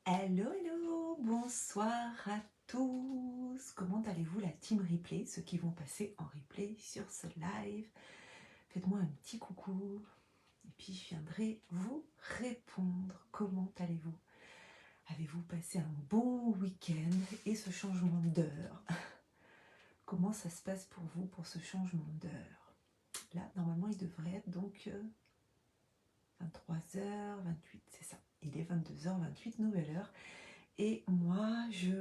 Hello, hello, bonsoir à tous. Comment allez-vous la team replay, ceux qui vont passer en replay sur ce live? Faites-moi un petit coucou et puis je viendrai vous répondre. Comment allez-vous? Avez-vous passé un bon week-end et ce changement d'heure? Comment ça se passe pour vous pour ce changement d'heure? Là, normalement, il devrait être donc 23h28, c'est ça. Il est 22h28, nouvelle heure. Et moi, je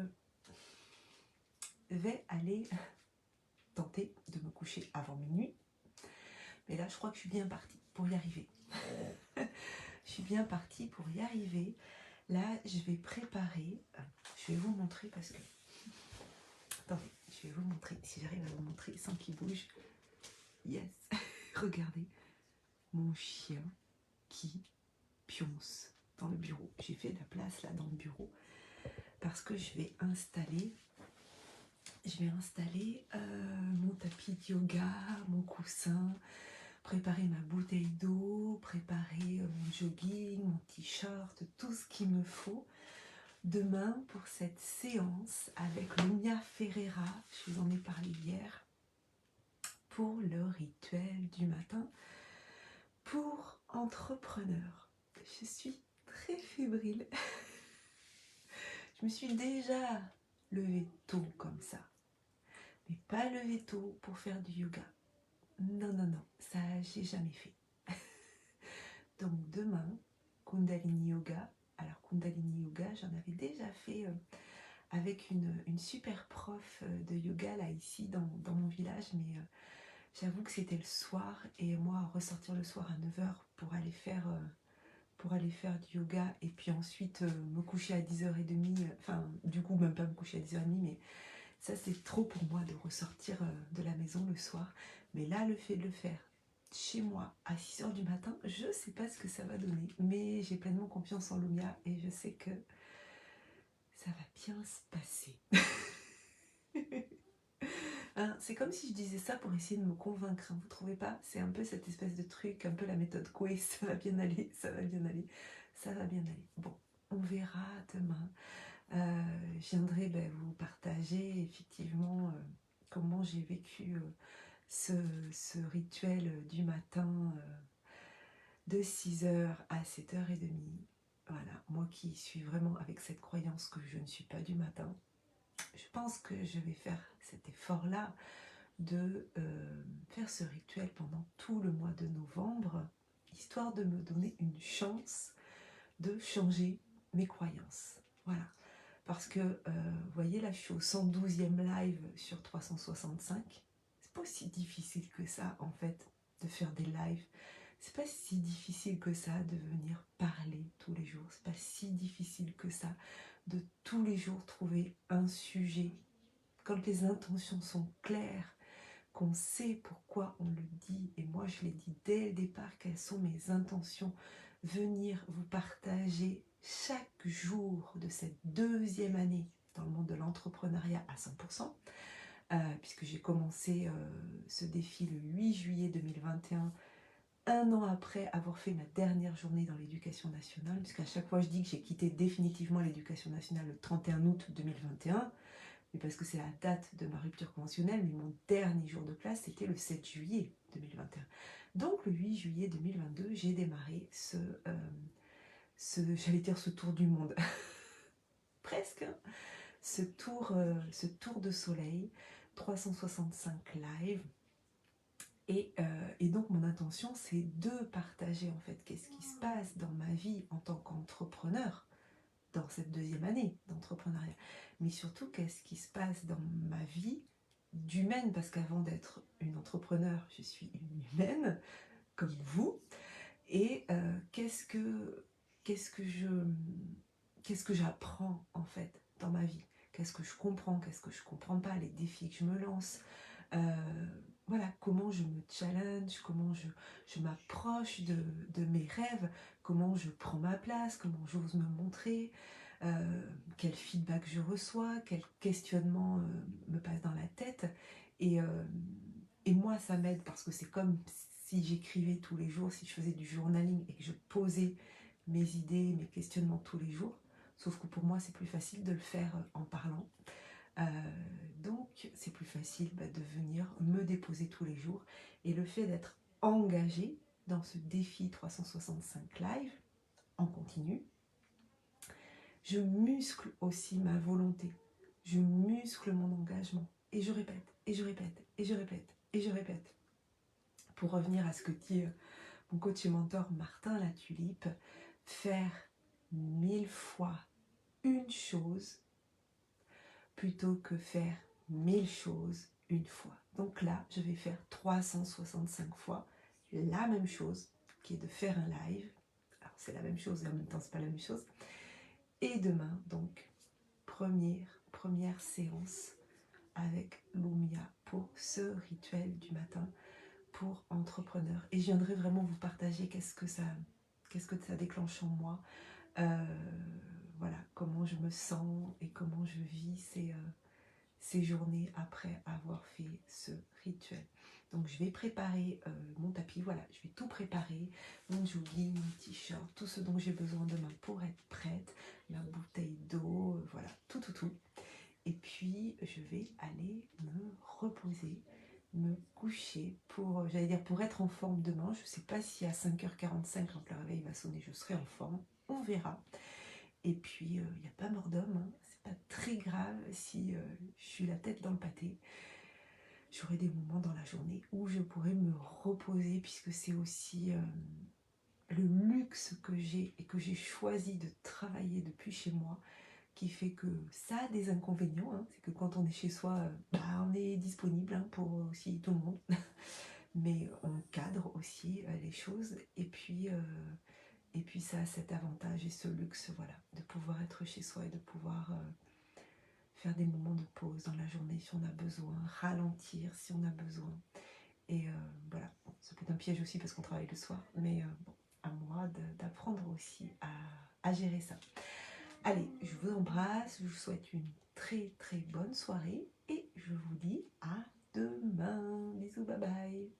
vais aller tenter de me coucher avant minuit. Mais là, je crois que je suis bien partie pour y arriver. Je suis bien partie pour y arriver. Là, je vais préparer. Je vais vous montrer parce que... Attendez, je vais vous montrer. Si j'arrive à vous montrer sans qu'il bouge. Yes. Regardez. Mon chien qui pionce dans le bureau. J'ai fait de la place là dans le bureau parce que je vais installer mon tapis de yoga, mon coussin, préparer ma bouteille d'eau, préparer mon jogging, mon t-shirt, tout ce qu'il me faut demain pour cette séance avec Lumia Ferreira, je vous en ai parlé hier, pour le rituel du matin pour entrepreneurs. Je suis très fébrile. Je me suis déjà levée tôt comme ça, mais pas levée tôt pour faire du yoga. Non, non, non, ça j'ai jamais fait. Donc demain, Kundalini Yoga. Alors Kundalini Yoga, j'en avais déjà fait avec une super prof de yoga là ici dans mon village, mais j'avoue que c'était le soir et moi ressortir le soir à 9h pour aller faire du yoga et puis ensuite me coucher à 10h30, enfin du coup même pas me coucher à 10h30, mais ça c'est trop pour moi de ressortir de la maison le soir. Mais là, le fait de le faire chez moi à 6h du matin, je sais pas ce que ça va donner, mais j'ai pleinement confiance en Lumia et je sais que ça va bien se passer. Hein, c'est comme si je disais ça pour essayer de me convaincre, hein, vous trouvez pas? C'est un peu cette espèce de truc, un peu la méthode Coué, ça va bien aller, ça va bien aller, ça va bien aller. Bon, on verra demain. Je viendrai vous partager effectivement comment j'ai vécu ce rituel du matin de 6h à 7h30. Voilà, moi qui suis vraiment avec cette croyance que je ne suis pas du matin, je pense que je vais faire cet effort-là de faire ce rituel pendant tout le mois de novembre, histoire de me donner une chance de changer mes croyances. Voilà. Parce que, vous voyez, là, je suis au 112e live sur 365. C'est pas si difficile que ça, en fait, de faire des lives. C'est pas si difficile que ça de venir parler tous les jours. C'est pas si difficile que ça de tous les jours trouver un sujet. Quand les intentions sont claires, qu'on sait pourquoi on le dit, et moi je l'ai dit dès le départ, quelles sont mes intentions, venir vous partager chaque jour de cette deuxième année dans le monde de l'entrepreneuriat à 100%, puisque j'ai commencé ce défi le 8 juillet 2021, un an après avoir fait ma dernière journée dans l'éducation nationale, puisqu'à chaque fois je dis que j'ai quitté définitivement l'éducation nationale le 31 août 2021, mais parce que c'est la date de ma rupture conventionnelle, mais mon dernier jour de classe, c'était le 7 juillet 2021. Donc le 8 juillet 2022, j'ai démarré j'allais dire ce tour du monde, presque, hein. ce tour de soleil, 365 live. Et donc mon intention, c'est de partager en fait qu'est-ce qui se passe dans ma vie en tant qu'entrepreneur, dans cette deuxième année d'entrepreneuriat, mais surtout qu'est-ce qui se passe dans ma vie d'humaine, parce qu'avant d'être une entrepreneur, je suis une humaine, comme vous, et qu'est-ce que j'apprends en fait dans ma vie, qu'est-ce que je comprends, qu'est-ce que je comprends pas, les défis que je me lance, voilà, comment je me challenge, comment je m'approche de mes rêves, comment je prends ma place, comment j'ose me montrer, quel feedback je reçois, quel questionnement me passe dans la tête. Et, euh, et moi, ça m'aide parce que c'est comme si j'écrivais tous les jours, si je faisais du journaling et que je posais mes idées, mes questionnements tous les jours. sauf que pour moi c'est plus facile de le faire en parlant. Donc c'est plus facile de venir me déposer tous les jours, et le fait d'être engagée dans ce défi 365 live en continu, je muscle aussi ma volonté, je muscle mon engagement, et je répète, et je répète, et je répète, et je répète. Pour revenir à ce que dit mon coach et mentor Martin Latulipe, faire 1000 fois une chose plutôt que faire 1000 choses une fois. Donc là, je vais faire 365 fois la même chose, qui est de faire un live. Alors c'est la même chose et en même temps c'est pas la même chose. Et demain, donc, première séance avec Lumia pour ce rituel du matin pour entrepreneurs. Et je viendrai vraiment vous partager qu'est-ce que ça déclenche en moi. Voilà, comment je me sens et comment je vis ces journées après avoir fait ce rituel. Donc je vais préparer mon tapis, voilà, je vais tout préparer, mon jogging, mon t-shirt, tout ce dont j'ai besoin demain pour être prête, ma bouteille d'eau, voilà, tout. Et puis je vais aller me reposer, me coucher pour, j'allais dire pour être en forme demain. Je ne sais pas si à 5h45 quand le réveil va sonner je serai en forme, on verra. Et puis il n'y a pas mort d'homme, hein. C'est pas très grave si je suis la tête dans le pâté. J'aurai des moments dans la journée où je pourrai me reposer, puisque c'est aussi le luxe que j'ai et que j'ai choisi de travailler depuis chez moi, qui fait que ça a des inconvénients, hein. C'est que quand on est chez soi, on est disponible pour aussi tout le monde, mais on cadre aussi les choses, et puis ça a cet avantage et ce luxe, voilà, de pouvoir être chez soi et de pouvoir faire des moments de pause dans la journée si on a besoin, ralentir si on a besoin. Et voilà, bon, ça peut être un piège aussi parce qu'on travaille le soir, mais bon, à moi d'apprendre aussi à gérer ça. Allez, je vous embrasse, je vous souhaite une très très bonne soirée et je vous dis à demain. Bisous, bye bye.